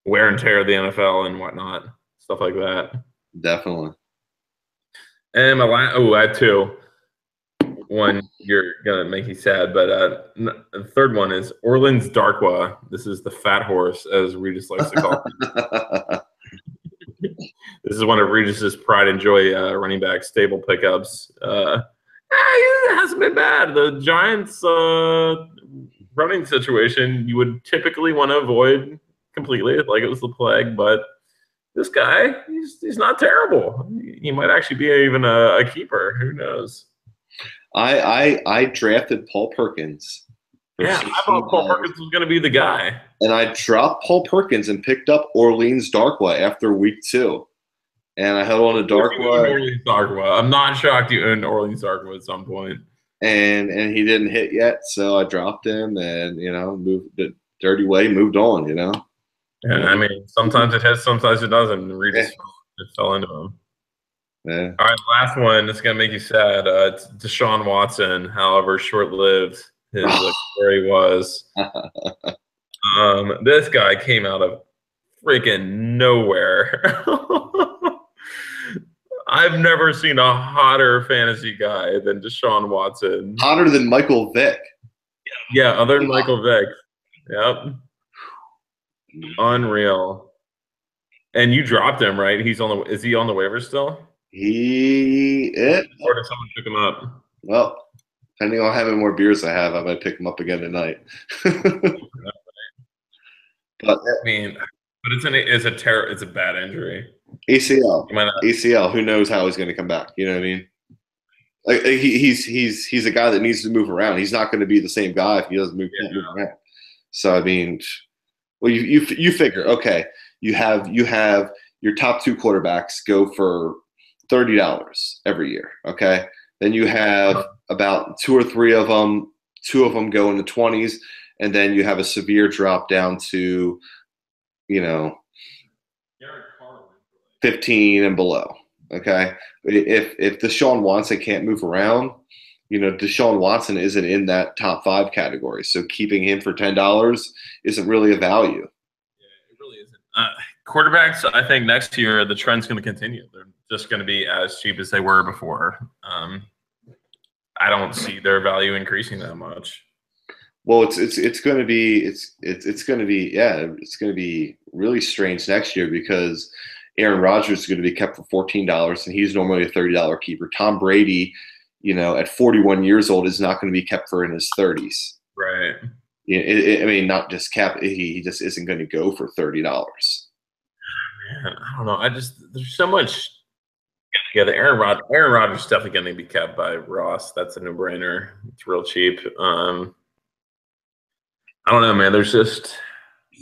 wear and tear of the NFL and whatnot, stuff like that. Definitely. And I have 2. One you're gonna make me sad, but the third one is Orleans Darkwa. This is the fat horse, as Regis likes to call him. This is one of Regis's pride and joy running back stable pickups. It hasn't been bad. The Giants' running situation you would typically want to avoid completely, like it was the plague. But this guy, he's not terrible. He might actually be even a keeper. Who knows? I drafted Paul Perkins for Yeah, I thought Paul $16, Perkins was going to be the guy. and I dropped Paul Perkins and picked up Orleans Darkwa after week 2. And I held on to Darkwa. Orleans Darkwa. I'm not shocked you owned Orleans Darkwa at some point. And he didn't hit yet, so I dropped him and moved the dirty way, moved on. Yeah, I mean, sometimes it hits, sometimes it doesn't. And Reed just fell into him. Yeah. All right, last one. It's gonna make you sad. It's Deshaun Watson. However short-lived his story was. This guy came out of freaking nowhere. I've never seen a hotter fantasy guy than Deshaun Watson. Hotter than Michael Vick. Yeah, other than Michael Vick. Yep. Unreal. And you dropped him, right? Is he on the waiver still? Or did someone pick him up? Well, depending on how many more beers I have, I might pick him up again tonight. But I mean, it's a bad injury. ACL. Who knows how he's going to come back? You know what I mean? Like he's a guy that needs to move around. He's not going to be the same guy if he doesn't move around. So I mean, well, you figure, okay, you have your top 2 quarterbacks go for $30 every year. Okay, then you have about 2 or 3 of them. 2 of them go in the 20s, and then you have a severe drop down to, 15 and below. Okay, if Deshaun Watson can't move around, Deshaun Watson isn't in that top 5 category. So keeping him for $10 isn't really a value. Yeah, it really isn't. Quarterbacks, I think next year the trend's going to continue. They're just going to be as cheap as they were before. I don't see their value increasing that much. Well, it's going to be really strange next year because Aaron Rodgers is going to be kept for $14, and he's normally a $30 keeper. Tom Brady, at 41 years old, is not going to be kept for in his 30s. Right. I mean, not just kept. He just isn't going to go for $30. Man, I don't know. There's so much. Yeah, Aaron Rodgers is definitely going to be kept by Ross. That's a no-brainer. It's real cheap. I don't know, man. There's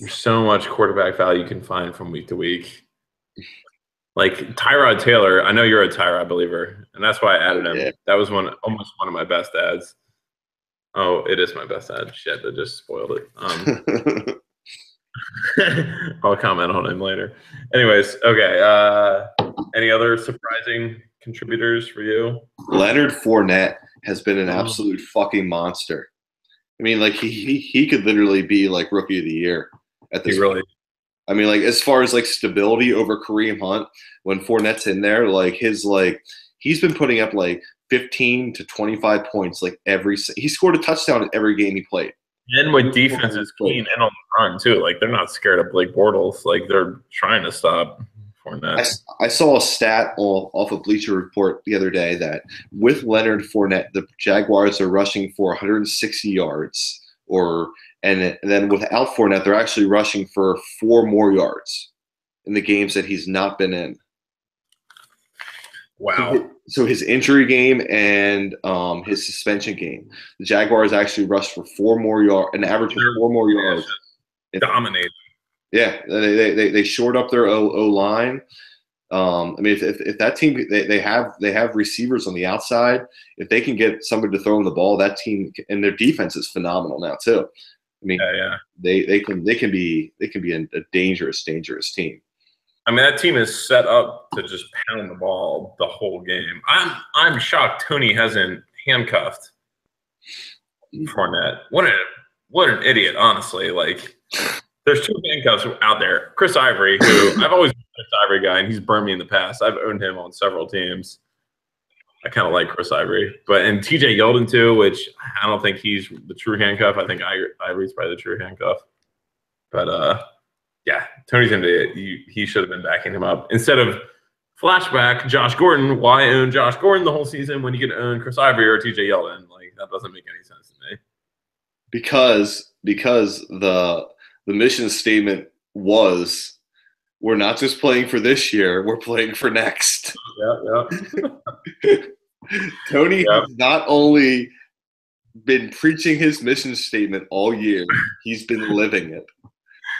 so much quarterback value you can find from week to week. Like Tyrod Taylor, I know you're a Tyrod believer, and that's why I added him. Yeah. That was almost one of my best ads. Oh, it is my best ad. Shit, that just spoiled it. I'll comment on him later. Anyways, okay. Any other surprising contributors for you? Leonard Fournette has been an absolute fucking monster. I mean, like he could literally be like rookie of the year at this point. I mean, like as far as like stability over Kareem Hunt, when Fournette's in there, he's been putting up like 15 to 25 points like he scored a touchdown in every game he played. And with defenses keen in on the run too, like they're not scared of Blake Bortles, like they're trying to stop Fournette. I saw a stat off of Bleacher Report the other day that with Leonard Fournette, the Jaguars are rushing for 160 yards, and then without Fournette, they're actually rushing for 4 more yards in the games that he's not been in. Wow. So his injury game and his suspension game, the Jaguars actually rushed for 4 more yards, an average of 4 more yards. Dominated. Yeah, they shored up their O line. I mean, if that team they have receivers on the outside, if they can get somebody to throw them the ball, that team and their defense is phenomenal now too. I mean, they can be a dangerous team. I mean, that team is set up to just pound the ball the whole game. I'm shocked Tony hasn't handcuffed Fournette. What an idiot, honestly. Like, there's 2 handcuffs out there. Chris Ivory, who I've always been a Chris Ivory guy, and he's burned me in the past. I've owned him on several teams. I kind of like Chris Ivory. And TJ Yeldon, too, which I don't think he's the true handcuff. I think Ivory's probably the true handcuff. But, yeah, Tony's an idiot. He should have been backing him up. Instead of flashback, Josh Gordon, why own Josh Gordon the whole season when you can own Chris Ivory or TJ Yeldon? Like, that doesn't make any sense to me. Because the mission statement was, we're not just playing for this year, we're playing for next. Yeah. Tony has not only been preaching his mission statement all year, he's been living it.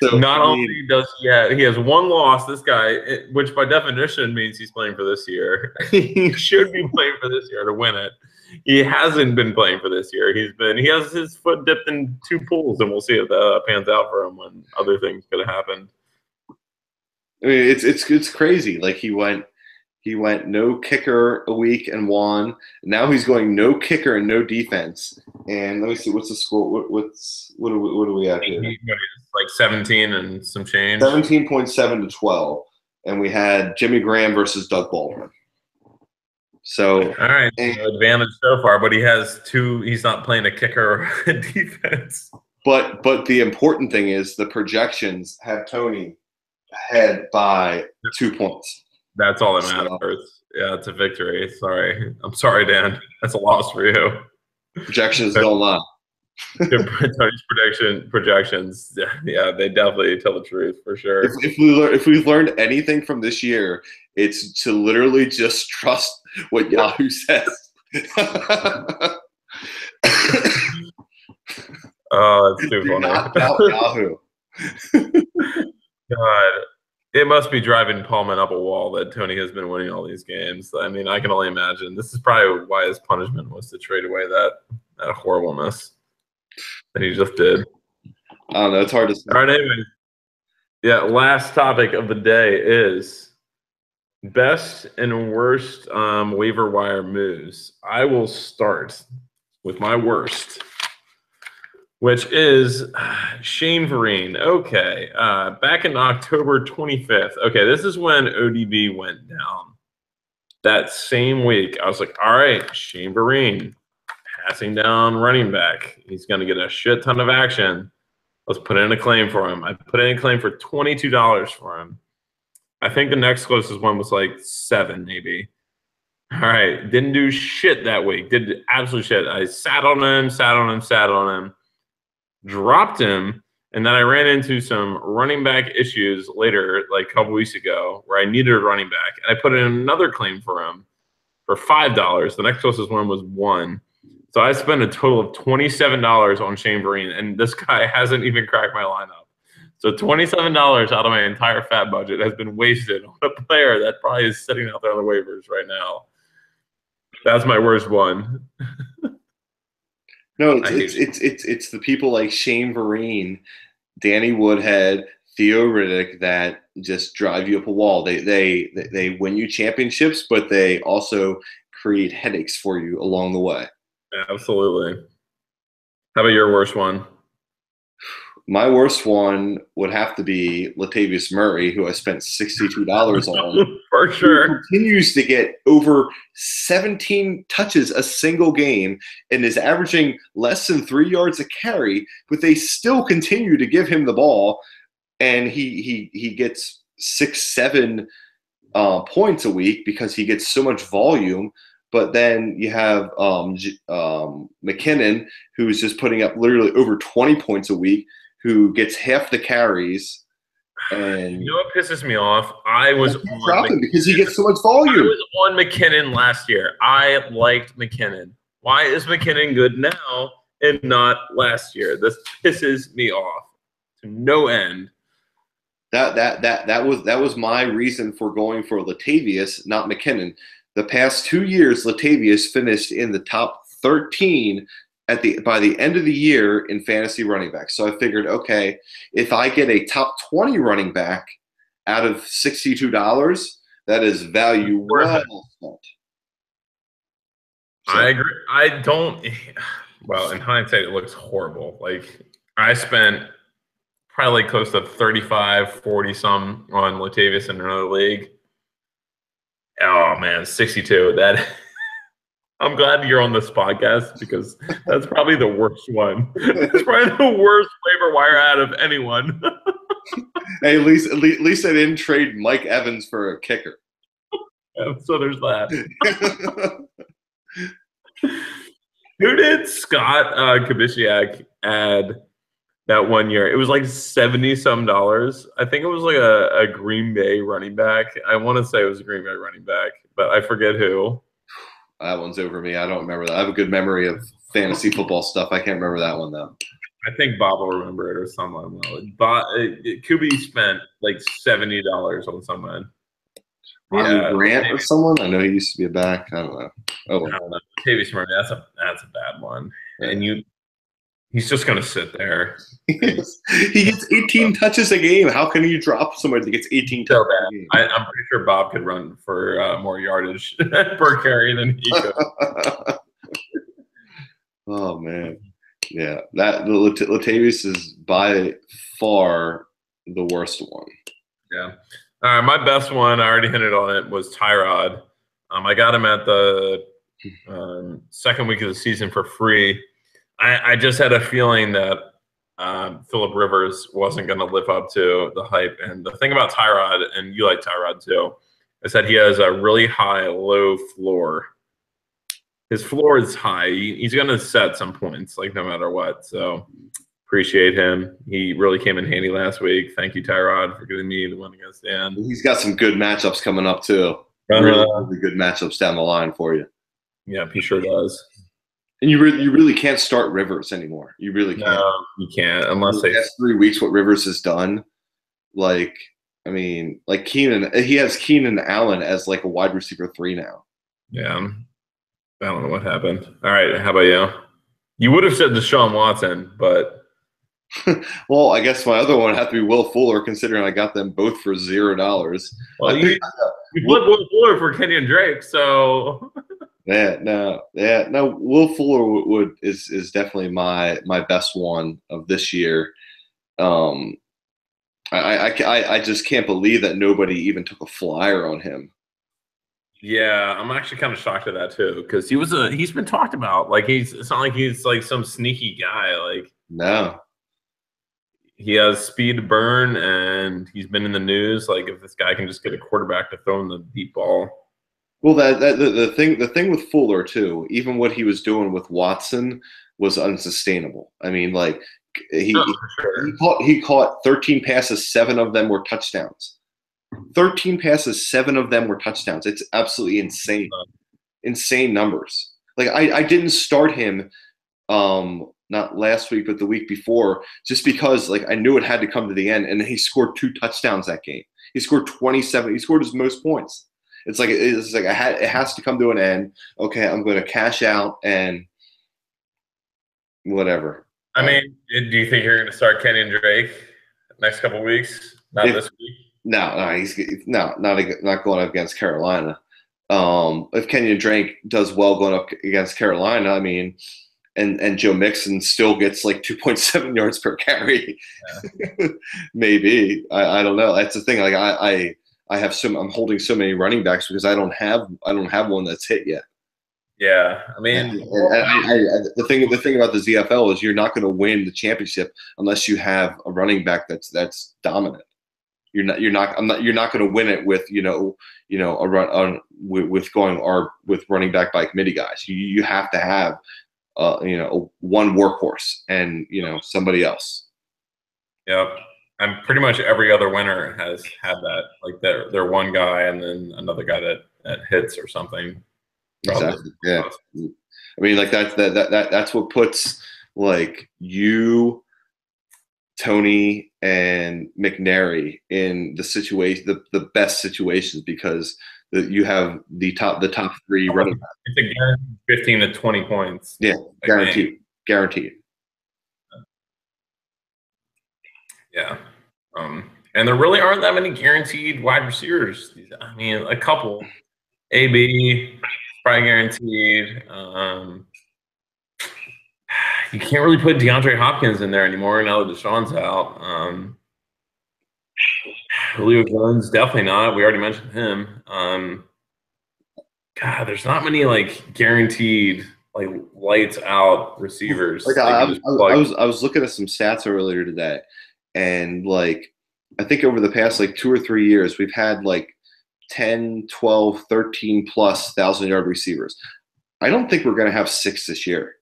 So Not only does he has one loss, this guy, which by definition means he's playing for this year. He should be playing for this year to win it. He hasn't been playing for this year. He has his foot dipped in 2 pools, and we'll see if that pans out for him when other things could have happened. I mean, it's crazy. Like he went no kicker a week and won. Now he's going no kicker and no defense. And let me see, what's the score? What do we have here? Like 17 and some change. 17.7 to 12, and we had Jimmy Graham versus Doug Baldwin. So all right, advantage so far, but he has 2. He's not playing a kicker or a defense. But the important thing is the projections have Tony ahead by 2 points. That's all that matters. Yeah, it's a victory. I'm sorry, Dan. That's a loss for you. Projections don't lie. Tony's projections, yeah, they definitely tell the truth for sure. If we've learned anything from this year, it's to literally just trust what Yahoo says. Oh, that's too funny. Not about Yahoo. God, it must be driving Pullman up a wall that Tony has been winning all these games. I mean, I can only imagine. This is probably why his punishment was to trade away that horribleness that he just did. I don't know. It's hard to say. All right, anyway. Yeah, last topic of the day is best and worst waiver wire moves. I will start with my worst, which is Shane Vereen. Okay, back in October 25th. Okay, this is when ODB went down. That same week, I was like, all right, Shane Vereen, passing down running back. He's going to get a shit ton of action. Let's put in a claim for him. I put in a claim for $22 for him. I think the next closest one was like 7, maybe. All right, didn't do shit that week. Did absolute shit. I sat on him, dropped him, and then I ran into some running back issues later, like a couple weeks ago, where I needed a running back. And I put in another claim for him for $5. The next closest one was 1. So I spent a total of $27 on Shane Vereen, and this guy hasn't even cracked my lineup. So $27 out of my entire fat budget has been wasted on a player that probably is sitting out there on the waivers right now. That's my worst one. No, it's the people like Shane Vereen, Danny Woodhead, Theo Riddick that just drive you up a wall. They win you championships, but they also create headaches for you along the way. Absolutely. How about your worst one? My worst one would have to be Latavius Murray, who I spent $62 on. For sure. Who continues to get over 17 touches a single game and is averaging less than 3 yards a carry, but they still continue to give him the ball, and he gets 6-7 points a week because he gets so much volume. But then you have McKinnon, who's just putting up literally over 20 points a week, who gets half the carries. And you know what pisses me off? I was dropping because he gets so much volume. I was on McKinnon last year. I liked McKinnon. Why is McKinnon good now and not last year? This pisses me off to no end. That was my reason for going for Latavius, not McKinnon. The past 2 years, Latavius finished in the top 13 by the end of the year in fantasy running backs. So I figured, okay, if I get a top 20 running back out of $62, that is value well spent. So, I agree. Well, in hindsight, it looks horrible. Like, I spent probably close to 35, 40 some on Latavius in another league. Oh man, 62. That I'm glad you're on this podcast because that's probably the worst one. It's probably the worst waiver wire out of anyone. Hey, at least I didn't trade Mike Evans for a kicker. Yeah, so there's that. Who did Scott Kubisiak add that one year. It was like 70 some dollars. I think it was like a Green Bay running back. I want to say it was a Green Bay running back, but I forget who. That one's over me. I don't remember that. I have a good memory of fantasy football stuff. I can't remember that one though. I think Bob will remember it or someone will. Bob, Kubi spent like $70 on someone. Ronnie Yeah, Grant or someone. I know he used to be a back. I don't know. Oh, I don't know. Latavius Murray, that's a bad one. yeah. And he's just gonna sit there. He gets 18 touches a game. How can you drop somebody that gets 18 touches a game? I'm pretty sure Bob could run for more yardage per carry than he could. Oh man, yeah. That Latavius is by far the worst one. Yeah. All right, my best one, I already hinted on it, was Tyrod. I got him at the second week of the season for free. I just had a feeling that Phillip Rivers wasn't going to live up to the hype. And the thing about Tyrod, and you like Tyrod too, is that he has a really high, low floor. His floor is high. He's going to set some points, like no matter what. So appreciate him. He really came in handy last week. Thank you, Tyrod, for giving me the one against Dan. He's got some good matchups coming up too. Really good matchups down the line for you. Yeah, he sure does. And you really can't start Rivers anymore. You really can't. No, you can't unless they. Last 3 weeks, what Rivers has done, like Keenan, he has Keenan Allen as like a wide receiver 3 now. Yeah, I don't know what happened. All right, how about you? You would have said Deshaun Watson, but. Well, I guess my other one had to be Will Fuller, considering I got them both for $0. Well, you flipped Will Fuller for Kenyon Drake, so. No. Will Fuller is definitely my best one of this year. I just can't believe that nobody even took a flyer on him. Yeah, I'm actually kind of shocked at that too, because he's been talked about. Like it's not like he's like some sneaky guy. Like no. He has speed to burn, and he's been in the news. Like if this guy can just get a quarterback to throw him the deep ball. Well, the thing with Fuller too, even what he was doing with Watson was unsustainable. I mean, like he caught 13 passes, 7 of them were touchdowns. 13 passes, 7 of them were touchdowns. It's absolutely insane, insane numbers. Like I didn't start him, not last week, but the week before, just because like I knew it had to come to the end, and he scored 2 touchdowns that game. He scored 27. He scored his most points. It has to come to an end. Okay, I'm going to cash out and whatever. I mean, do you think you're going to start Kenyon Drake next couple of weeks? This week. No, he's not going up against Carolina. If Kenyon Drake does well going up against Carolina, I mean, and Joe Mixon still gets like 2.7 yards per carry, yeah. Maybe I don't know. That's the thing. Like I'm holding so many running backs because I don't have one that's hit yet. Yeah, I mean, the thing about the ZFL is you're not going to win the championship unless you have a running back that's dominant. You're not going to win it with a run with running back by committee guys. You have to have one workhorse and somebody else. Yep. And pretty much every other winner has had that. Like they're one guy and then another guy that hits or something. Exactly. Yeah. I mean, like that's what puts like you, Tony, and McNary in the situation, the best situations, because you have the top 3 running backs. It's a guaranteed 15 to 20 points. Yeah, guaranteed. Yeah. And there really aren't that many guaranteed wide receivers. I mean, a couple. AB, probably guaranteed. You can't really put DeAndre Hopkins in there anymore now that Deshaun's out. Julio Jones, definitely not. We already mentioned him. God, there's not many like guaranteed like lights out receivers. Like I was looking at some stats earlier today, and like I think over the past like 2 or 3 years we've had like 10, 12, 13 plus 1,000-yard receivers. I don't think we're going to have 6 this year.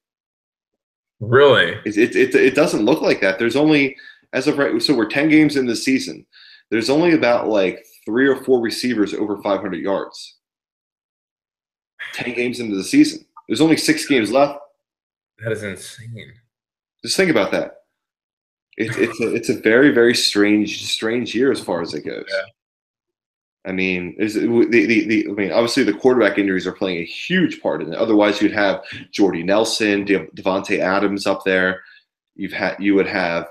Really? It doesn't look like that. There's only, as of right, so we're 10 games in the season. There's only about like 3 or 4 receivers over 500 yards. 10 games into the season. There's only 6 games left. That is insane. Just think about that. It's a very, very strange year as far as it goes. Yeah. I mean, I mean, obviously the quarterback injuries are playing a huge part in it. Otherwise, you'd have Jordy Nelson, Devontae Adams up there. You would have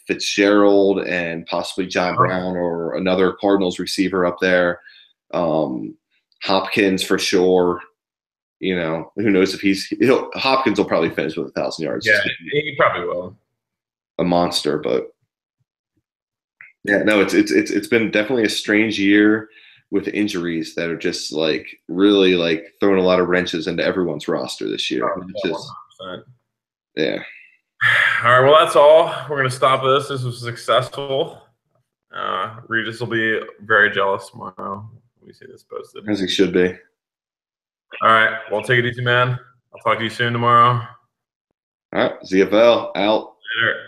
Fitzgerald and possibly John Brown or another Cardinals receiver up there. Hopkins for sure. Who knows if Hopkins will probably finish with 1,000 yards. Yeah, he probably will. A monster, but yeah, no, it's been definitely a strange year with injuries that are just like really like throwing a lot of wrenches into everyone's roster this year. Oh, Yeah. All right, well, that's all. We're going to stop this. This was successful. Regis will be very jealous tomorrow when we see this posted. As he should be. All right, well, take it easy, man. I'll talk to you soon tomorrow. All right, ZFL out. Later.